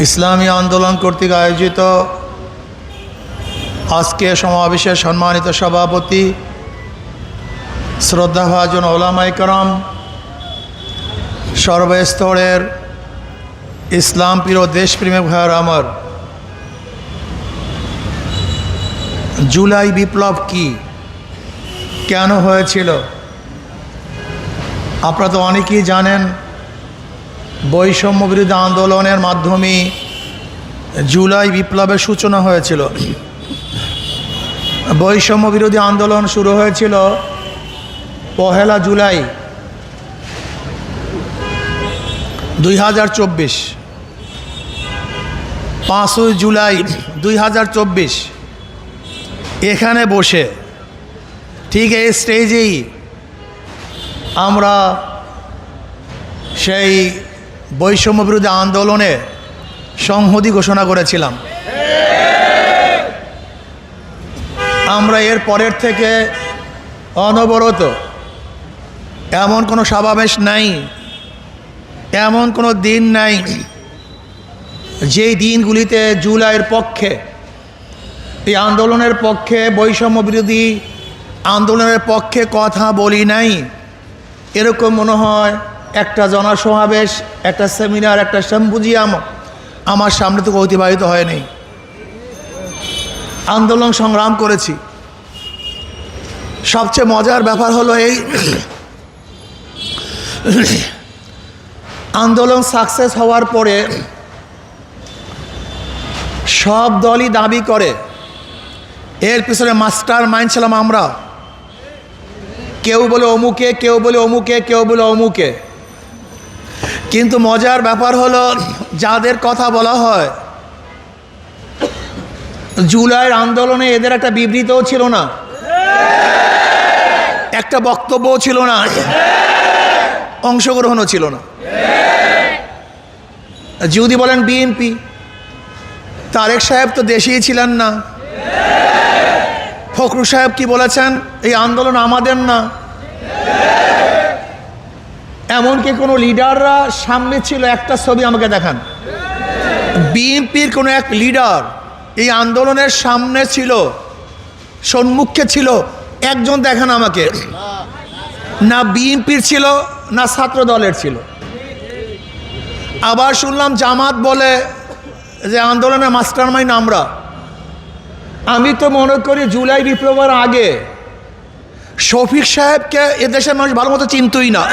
ইসলামী আন্দোলন কর্তৃক আয়োজিত আজকে সমাবেশের সম্মানিত সভাপতি শ্রদ্ধাভাজন ওলামায়ে কেরাম, সর্বস্তরের ইসলাম প্রিয় দেশপ্রেমিক ভাইয়েরা আমার, জুলাই বিপ্লব কি, কেন হয়েছিল আপনারা তো অনেকেই জানেন। বৈষম্য বিরোধী আন্দোলনের মাধ্যমে জুলাই বিপ্লবের সূচনা হয়েছিল। বৈষম্য বিরোধী আন্দোলন শুরু হয়েছিল 1 জুলাই 2024, 5 জুলাই 2024 এখানে বসে ঠিক এই স্টেজেই আমরা সেই বৈষম্য বিরোধী আন্দোলনে সংহতি ঘোষণা করেছিলাম। আমরা এর পরের থেকে অনবরত এমন কোনো সমাবেশ নাই, এমন কোনো দিন নাই যেই দিনগুলিতে জুলাইয়ের পক্ষে, এই আন্দোলনের পক্ষে, বৈষম্য বিরোধী আন্দোলনের পক্ষে কথা বলি নাই। এরকম মনে হয় একটা জনসমাবেশ, একটা সেমিনার, একটা সিম্পোজিয়াম আমার সামনে থেকে অতিবাহিত হয়নি। আন্দোলন সংগ্রাম করেছি। সবচেয়ে মজার ব্যাপার হলো এই আন্দোলন সাকসেস হওয়ার পরে সব দলই দাবি করে এর পিছনে মাস্টার মাইন্ড ছিলাম আমরা। কেউ বলে অমুকে, কেউ বলে অমুকে, কেউ বলে অমুকে। কিন্তু মজার ব্যাপার হলো যাদের কথা বলা হয় জুলাইয়ের আন্দোলনে এদের একটা বিবৃতিও ছিল না, একটা বক্তব্যও ছিল না, অংশগ্রহণও ছিল না। যদি বলেন বিএনপি, তারেক সাহেব তো দেশেই ছিলেন না। ফখরুল সাহেব কি বলেছেন? এই আন্দোলন আমাদের না। এমনকি কোনো লিডাররা সামনে ছিল, একটা ছবি আমাকে দেখান। বিএনপির কোনো এক লিডার এই আন্দোলনের সামনে ছিল, সম্মুখে ছিল, একজন দেখান আমাকে। না বিএনপির ছিল, না ছাত্র দলের ছিল। আবার শুনলাম জামাত বলে যে আন্দোলনের মাস্টার মাইন্ড আমরা। আমি তো মনে করি জুলাই বিপ্লবের আগে শফিক সাহেবকে এদেশের মানুষ ভালো মতো চিনতই না।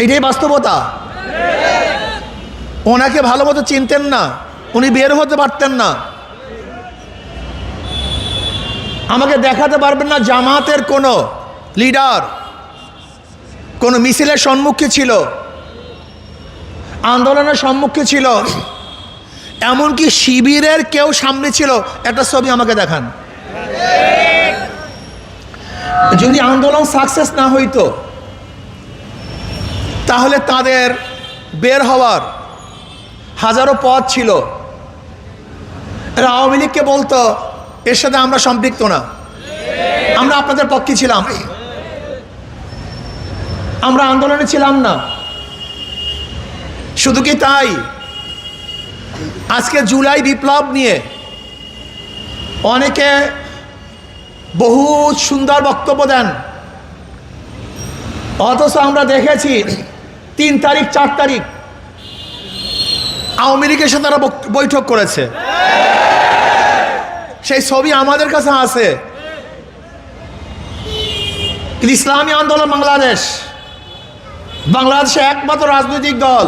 এইটাই বাস্তবতা। ওনাকে ভালো মতো চিনতেন না, উনি বের হতে পারতেন না। আমাকে দেখাতে পারবেন না জামাতের কোনো লিডার কোনো মিছিলের সম্মুখে ছিল, আন্দোলনের সম্মুখে ছিল, এমনকি শিবিরের কেউ সামনে ছিল। একটা ছবি আমাকে দেখান। যদি আন্দোলন সাকসেস না হইতো তাহলে তাদের বের হওয়ার হাজারো পথ ছিল। আওয়ামী লীগকে বলতো এর সাথে আমরা সম্পৃক্ত না, আমরা আপনাদের পক্ষে ছিলাম, আমরা আন্দোলনে ছিলাম না। শুধু কি তাই, আজকে জুলাই বিপ্লব নিয়ে অনেকে বহু সুন্দর বক্তব্য দেন, অথচ আমরা দেখেছি 3 তারিখ 4 তারিখ আওয়ামী লীগের সাথে তারা বৈঠক করেছে। সেই ছবি আমাদের কাছে আছে। ইসলামী আন্দোলন বাংলাদেশে একমাত্র রাজনৈতিক দল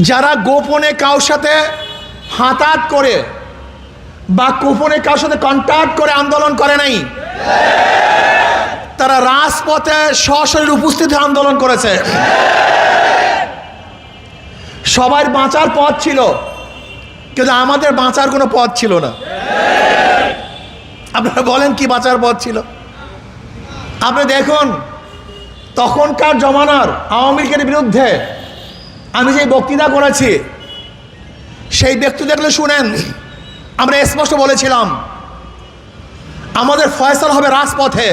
যারা গোপনে কারোর সাথে হাতাহাত করে বা গোপনে কারোর সাথে কন্ট্যাক্ট করে আন্দোলন করে নাই। তারা রাজপথে সশরীরে উপস্থিত হয়ে আন্দোলন করেছে। সবার বাঁচার পথ ছিল, কিন্তু আমাদের বাঁচার কোনো পথ ছিল না। আপনারা বলেন কি বাঁচার পথ ছিল? আপনি দেখুন তখনকার জমানার আওয়ামী লীগের বিরুদ্ধে আমি যে বক্তৃতা করেছি, সেই ব্যক্তি দেখলে শুনেন, আমরা স্পষ্ট বলেছিলাম আমাদের ফয়সালা হবে রাজপথে,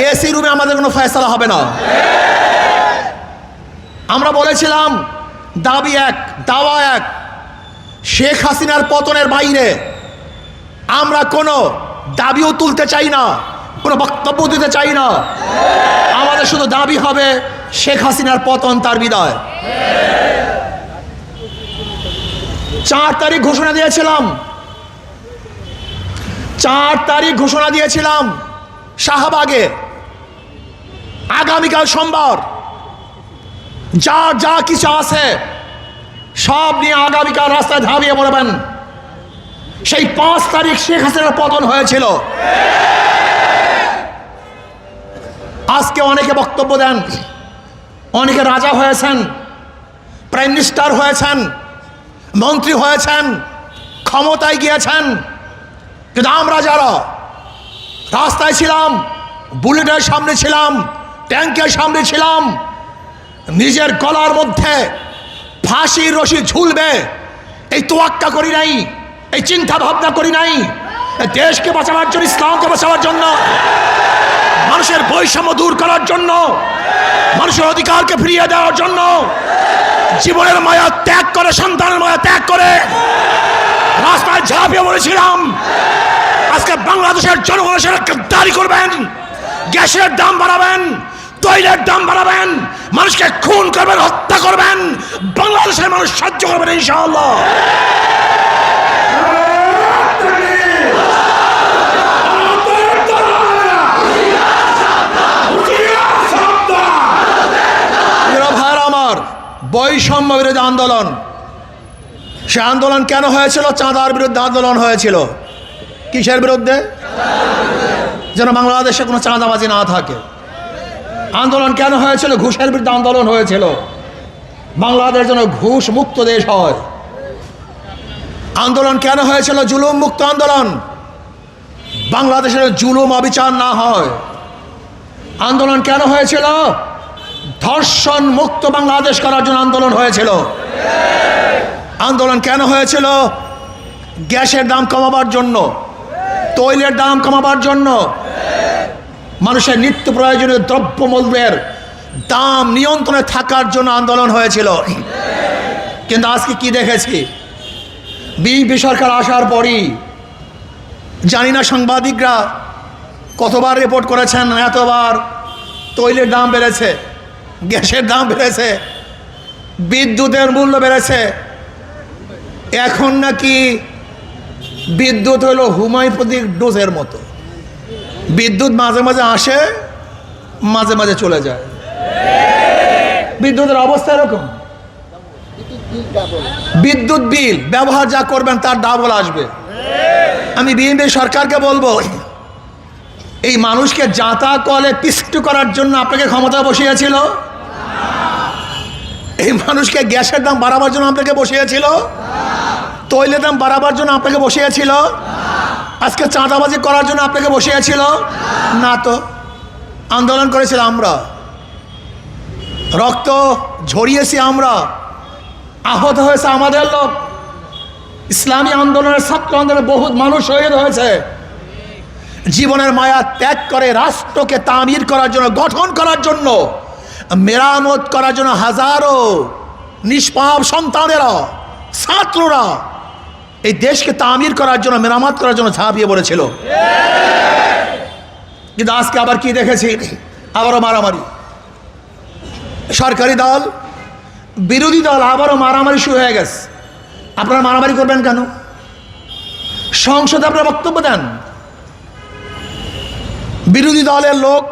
এসি রুমে আমাদের কোনো ফয়সালা হবে না। আমরা বলেছিলাম দাবি এক, দাওয়া এক, শেখ হাসিনার পতনের বাইরে আমরা কোনো দাবিও তুলতে চাই না, কোনো বক্তব্য দিতে চাই না। আমাদের শুধু দাবি হবে শেখ হাসিনার পতন, তার বিদায়। 4 তারিখ ঘোষণা দিয়েছিলাম, 4 তারিখ ঘোষণা দিয়েছিলাম শাহবাগে, আগামীকাল সোমবার যার যা কিছু আছে সব নিয়ে আগামীকাল রাস্তায় ঝাঁপিয়ে পড়বেন। সেই 5 তারিখ শেখ হাসিনার পতন হয়েছিল। আজকে অনেকে বক্তব্য দেন, অনেকে রাজা হয়েছেন, প্রাইম মিনিস্টার হয়েছেন, মন্ত্রী হয়েছেন, ক্ষমতায় গিয়েছেন। কিন্তু আমরা যারা রাস্তায় ছিলাম, বুলেটের সামনে ছিলাম, ট্যাঙ্কের সামনে ছিলাম, নিজের গলার মধ্যে ফাঁসির রশি ঝুলবে এই তোয়াক্কা করি নাই, এই চিন্তা ভাবনা করি নাই। দেশকে বাঁচাবার জন্য, ইসলামকে বাঁচাবার জন্য, মানুষের বৈষম্য দূর করার জন্য, মানুষের অধিকারকে ফিরিয়ে দেওয়ার জন্য জীবনের মায়া ত্যাগ করে, সন্তানের মায়া ত্যাগ করে রাস্তায় ঝাঁপিয়ে পড়েছিলাম। আজকে বাংলাদেশের জনগণের সাথে গদ্দারি করবেন, গ্যাসের দাম বাড়াবেন, তৈলের দাম বাড়াবেন, মানুষকে খুন করবেন, হত্যা করবেন, বাংলাদেশের মানুষ সহ্য করবেন ইনশাআল্লাহ। আমার বৈষম্য বিরোধী আন্দোলন, সে আন্দোলন কেন হয়েছিল? চাঁদার বিরুদ্ধে আন্দোলন হয়েছিল। কিসের বিরুদ্ধে? যেন বাংলাদেশে কোনো চাঁদাবাজি না থাকে। আন্দোলন কেন হয়েছিল? ঘুষের বিরুদ্ধে আন্দোলন হয়েছিল, বাংলাদেশ যেন ঘুষ মুক্ত দেশ হয়। আন্দোলন কেন হয়েছিল? জুলুম মুক্ত আন্দোলন, বাংলাদেশের জুলুম অবিচার না হয়। আন্দোলন কেন হয়েছিল? ধর্ষণ মুক্ত বাংলাদেশ করার জন্য আন্দোলন হয়েছিল। আন্দোলন কেন হয়েছিল? গ্যাসের দাম কমাবার জন্য, তৈলের দাম কমাবার জন্য, মানুষের নিত্য প্রয়োজনীয় দ্রব্যমূল্যের দাম নিয়ন্ত্রণে থাকার জন্য আন্দোলন হয়েছিল। কিন্তু আজকে কি দেখেছি? বিএনপি সরকার আসার পরই জানি না সাংবাদিকরা কতবার রিপোর্ট করেছেন, এতবার তৈলের দাম বেড়েছে, গ্যাসের দাম বেড়েছে, বিদ্যুতের মূল্য বেড়েছে। এখন নাকি বিদ্যুৎ হলো হোমিওপ্যাথিক ডোজের মতো, বিদ্যুৎ মাঝে মাঝে আসে, মাঝে মাঝে চলে যায়। বিদ্যুতের অবস্থা এরকম, বিদ্যুৎ বিল ব্যবহার যা করবেন তার ডাবল আসবে। আমি বিএনপি সরকারকে বলবো, এই মানুষকে জাঁতা কলে পিষ্টু করার জন্য আপনাকে ক্ষমতা বসিয়েছিল? এই মানুষকে গ্যাসের দাম বাড়াবার জন্য আপনাকে বসিয়েছিল? তৈলের দাম বাড়াবার জন্য আপনাকে বসিয়েছিল? আজকে চাঁদাবাজি করার জন্য আপনাকে বসিয়েছিল? না তো, আন্দোলন করেছিলাম আমরা, রক্ত ঝরিয়েছি আমরা, আহত হয়েছে আমাদের লোক, ইসলামী আন্দোলনের, ছাত্র আন্দোলনের বহুত মানুষ শহীদ হয়েছে। জীবনের মায়া ত্যাগ করে রাষ্ট্রকে তামির করার জন্য, গঠন করার জন্য, মেরামত করার জন্য হাজারো নিষ্পাপ সন্তানেরা, ছাত্ররা এই দেশকে তামির করার জন্য, মেরামত করার জন্য ঝাঁপিয়ে পড়েছিল। কিন্তু আজকে আবার কি দেখেছি? আবারও মারামারি। সরকারি দল, বিরোধী দল আবারও মারামারি শুরু হয়ে গেছে। আপনারা মারামারি করবেন কেন? সংসদে আপনারা বক্তব্য দেন, বিরোধী দলের লোক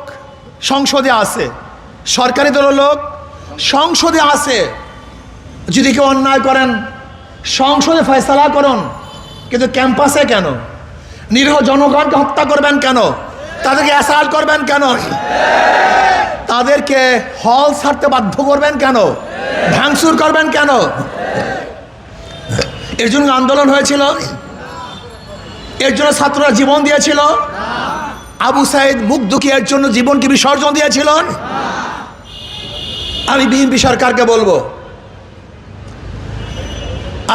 সংসদে আছে, সরকারি দলের লোক সংসদে আছে। যদি কেউ অন্যায় করেন সংসদে ফয়সালা করুন, কিন্তু ক্যাম্পাসে কেন? নিরীহ জনগণকে হত্যা করবেন কেন? তাদেরকে অ্যাসাল্ট করবেন কেন? তাদেরকে হল ছাড়তে বাধ্য করবেন কেন? ভাঙচুর করবেন কেন? এর জন্য আন্দোলন হয়েছিল, এর জন্য ছাত্ররা জীবন দিয়েছিল। আবু সাইদ মুগ্ধকে এর জন্য জীবনকে বিসর্জন দিয়েছিলেন। আমি বিএনপি সরকারকে বলবো,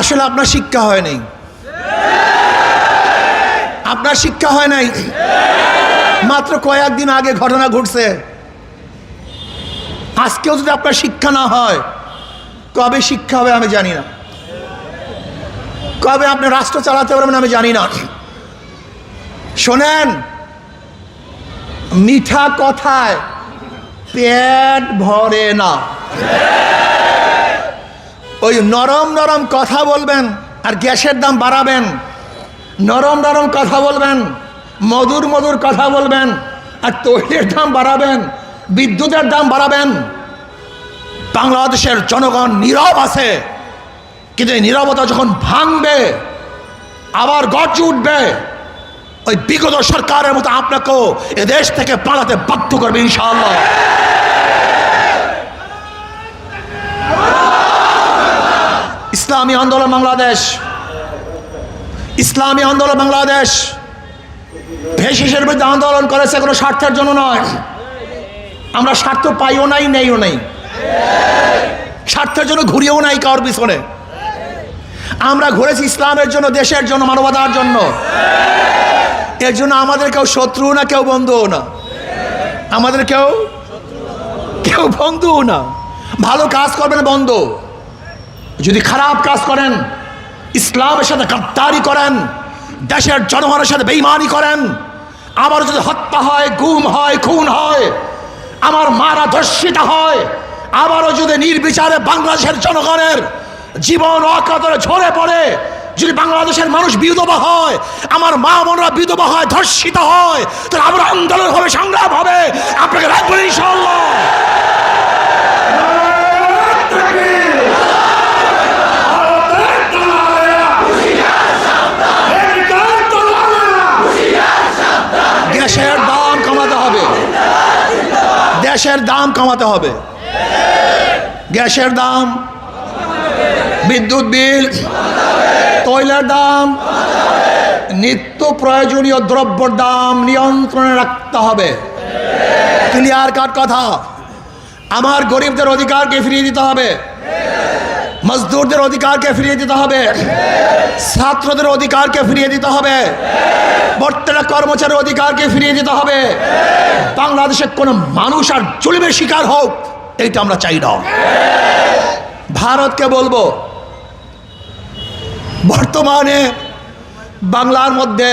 আসলে আপনার শিক্ষা হয় নাই, আপনার শিক্ষা হয় নাই। মাত্র কয়েকদিন আগে ঘটনা ঘটছে, আজকেও যদি আপনার শিক্ষা না হয়, কবে শিক্ষা হবে আমি জানি না, কবে আপনি রাষ্ট্র চালাতে পারবেন আমি জানি না। শোনেন, মিঠা কথায় পেট ভরে না। ওই নরম নরম কথা বলবেন আর গ্যাসের দাম বাড়াবেন, নরম নরম কথা বলবেন, মধুর মধুর কথা বলবেন আর তৈলের দাম বাড়াবেন, বিদ্যুতের দাম বাড়াবেন। বাংলাদেশের জনগণ নীরব আছে, কিন্তু এই নীরবতা যখন ভাঙবে আবার গর্জে উঠবে, ওই বিগত সরকারের মতো আপনাকেও এদেশ থেকে পালাতে বাধ্য করবে ইনশাআল্লাহ। ইসলামী আন্দোলন বাংলাদেশ, ইসলামী আন্দোলন বাংলাদেশ ভেসিসের বিরুদ্ধে আন্দোলন করেছে কোনো স্বার্থের জন্য নয়। আমরা স্বার্থ পাইও নাই, নেইও নাই, স্বার্থের জন্য ঘুরিয়েও নাই কারোর পিছনে। আমরা ঘুরেছি ইসলামের জন্য, দেশের জন্য, মানবতার জন্য। এর জন্য আমাদের কেউ শত্রু না, কেউ বন্ধুও না, আমাদের কেউ বন্ধুও না। ভালো কাজ করবেন বন্ধু, যদি খারাপ কাজ করেন, ইসলামের সাথে গাদ্দারি করেন, দেশের জনগণের সাথে বেঈমানি করেন, আবার যদি হত্যা হয়, গুম হয়, খুন হয়, আমার মারা ধর্ষিত হয়, আবারও যদি নির্বিচারে বাংলাদেশের জনগণের জীবন অকাতরে ঝরে পড়ে, যদি বাংলাদেশের মানুষ বিধবা হয়, আমার মা বোনরা বিধবা হয়, ধর্ষিত হয়, তাহলে আমরা আন্দোলন হবে, সংগ্রাম হবে। আপনাকে রাখবেন ইনশাআল্লাহ। গ্যাসের দাম কমাতে হবে, গ্যাসের দাম কমাতে হবে, গ্যাসের দাম, বিদ্যুৎ বিল, তৈলের দাম, নিত্য প্রয়োজনীয় দ্রব্যের দাম নিয়ন্ত্রণে রাখতে হবে। ক্লিয়ার কাট কথা। আমার গরিবদের অধিকারকে ফিরিয়ে দিতে হবে, মজদুরদের অধিকারকে ফিরিয়ে দিতে হবে, ছাত্রদের অধিকারকে ফিরিয়ে দিতে হবে, বর্তমানে কর্মচারীর অধিকারকে ফিরিয়ে দিতে হবে। বাংলাদেশে কোনো মানুষ আর জুলুমের শিকার হোক, এইটা আমরা চাই না। ভারতকে বলবো, বর্তমানে বাংলার মধ্যে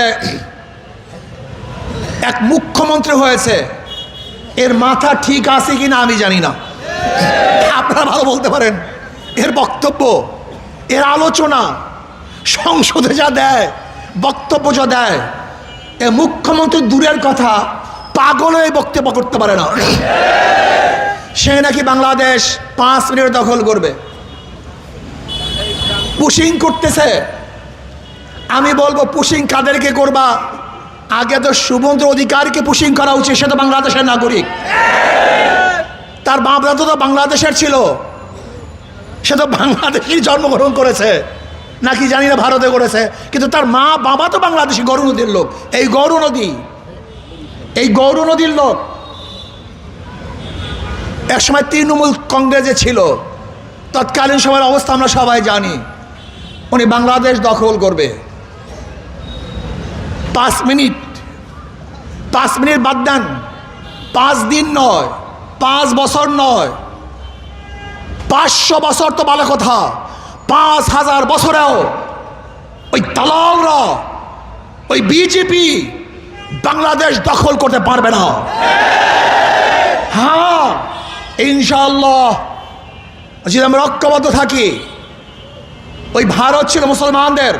এক মুখ্যমন্ত্রী হয়েছে, এর মাথা ঠিক আছে কিনা আমি জানি না, আপনারা ভালো বলতে পারেন। এর বক্তব্য, এর আলোচনা, সংসদে যা দেয়, বক্তব্য যা দেয়, এ মুখ্যমন্ত্রী দূরের কথা, পাগল হয়ে বক্তব্য করতে পারে না। সে নাকি বাংলাদেশ 5 মিনিট দখল করবে, পুশিং করতেছে। আমি বলবো, পুশিং কাদেরকে করবা? আগে তো শুভেন্দু অধিকারীকে পুশিং করা উচিত, সে তো বাংলাদেশের নাগরিক, তার বাপ দাদা তো বাংলাদেশের ছিল, সে তো বাংলাদেশেই জন্মগ্রহণ করেছে, নাকি জানি না ভারতে করেছে, কিন্তু তার মা বাবা তো বাংলাদেশি, গৌর নদীর লোক। এই গৌর নদীর লোক একসময় তৃণমূল কংগ্রেসে ছিল, তৎকালীন সময়ের অবস্থা আমরা সবাই জানি। উনি বাংলাদেশ দখল করবে। 5 মিনিট বাদ দেন, 5 দিন নয়, 5 বছর নয়, 500 বছর তো ভালো কথা, 5000 বছরেও ওই দালালরা, ওই বিজেপি বাংলাদেশ দখল করতে পারবে না। হ্যাঁ, ইনশাআল্লাহ যদি আমরা ঐক্যবদ্ধ থাকি। ওই ভারত ছিল মুসলমানদের,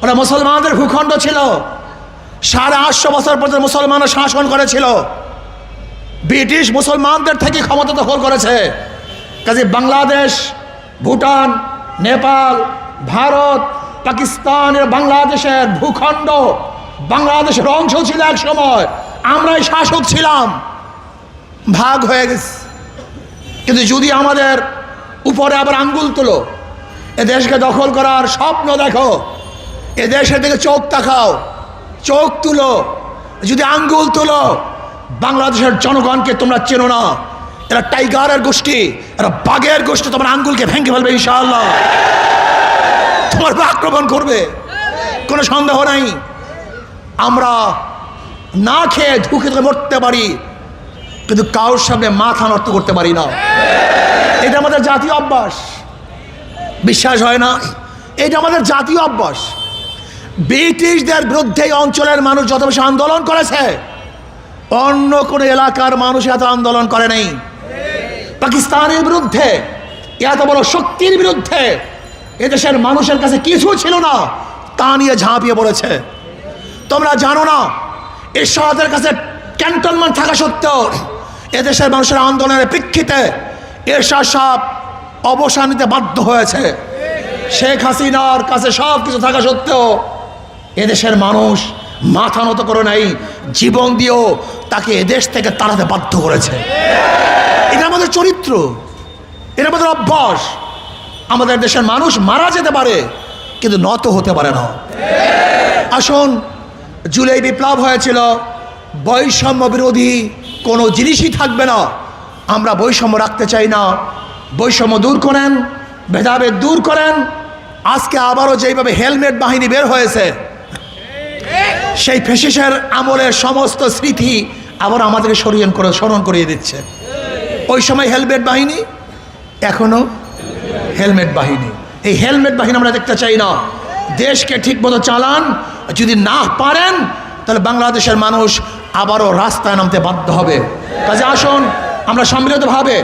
ওরা মুসলমানদের ভূখণ্ড ছিল, 850 বছর পর্যন্ত মুসলমানরা শাসন করেছিল, ব্রিটিশ মুসলমানদের থেকে ক্ষমতা দখল করেছে। কাজে বাংলাদেশ, ভুটান, নেপাল, ভারত, পাকিস্তানের বাংলাদেশের ভূখণ্ড, বাংলাদেশের অংশ ছিল এক সময়, আমরাই শাসক ছিলাম, ভাগ হয়ে গেছে। কিন্তু যদি আমাদের উপরে আবার আঙ্গুল তুলো, এ দেশকে দখল করার স্বপ্ন দেখো, এ দেশের দিকে চোখ তাকাও, চোখ তুলো, যদি আঙ্গুল তুলো, বাংলাদেশের জনগণকে তোমরা চেনো না, এরা টাইগারের গোষ্ঠী, এরা বাঘের গোষ্ঠী, তোমার আঙ্গুলকে ভেঙে ফেলবে ইনশাআল্লাহ, তোমার আক্রমণ করবে, কোনো সন্দেহ নাই। আমরা না খেয়ে ধুকে মরতে পারি, কিন্তু কারোর সামনে মাথা নত করতে পারি না। এটা আমাদের জাতীয় অভ্যাস, বিশ্বাস হয় না? এটা আমাদের জাতীয় অভ্যাস। ব্রিটিশদের বিরুদ্ধে এই অঞ্চলের মানুষ যত বেশি আন্দোলন করেছে, অন্য কোনো এলাকার মানুষ এত আন্দোলন করে নাই। পাকিস্তানের বিরুদ্ধে, এত বড় শক্তির বিরুদ্ধে এদেশের মানুষের কাছে কিছু ছিল না, তা নিয়ে ঝাঁপিয়ে পড়েছে। তোমরা জানো না, এরশাদের কাছে ক্যান্টনমেন্ট থাকা সত্ত্বেও এদেশের মানুষের আন্দোলনের প্রেক্ষিতে এরশাদ সাহেব অবসান নিতে বাধ্য হয়েছে। শেখ হাসিনার কাছে সব কিছু থাকা সত্ত্বেও এদেশের মানুষ মাথা নত করে নাই, জীবন দিয়েও তাকে এদেশ থেকে তাড়াতে বাধ্য করেছে। এটা আমাদের চরিত্র, এটা আমাদের অভ্যাস। আমাদের দেশের মানুষ মারা যেতে পারে কিন্তু নত হতে পারে না। আসুন, জুলাই বিপ্লব হয়েছিল, বৈষম্য বিরোধী কোনো জিনিসই থাকবে না। আমরা বৈষম্য রাখতে চাই না। বৈষম্য দূর করেন, ভেদাভেদ দূর করেন। আজকে আবারও যেইভাবে হেলমেট বাহিনী বের হয়েছে, সেই ফ্যাসিস্টের আমলের সমস্ত স্মৃতি আবার আমাদেরকে স্মরণ করিয়ে দিচ্ছে। ওই সময় হেলমেট বাহিনী, এখনো হেলমেট বাহিনী। এই হেলমেট বাহিনী আমরা দেখতে চাই না। দেশকে ঠিকমতো চালান, যদি না পারেন তাহলে বাংলাদেশের মানুষ আবারও রাস্তায় নামতে বাধ্য হবে। কাজে আসুন, আমরা সম্মিলিতভাবে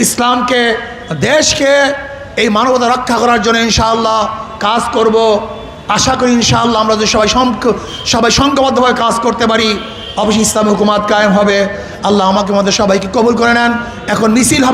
ইসলামকে, দেশকে, এই মানবতা রক্ষা করার জন্য ইনশাআল্লাহ কাজ করব। আশা করি ইনশাআল্লাহ আমরা যদি সবাই সংঘবদ্ধভাবে কাজ করতে পারি, অবশ্যই ইসলামী হুকুমাত কায়েম হবে। আল্লাহ আমাকে আমাদের সবাইকে কবুল করে নেন। এখন মিছিল হবে।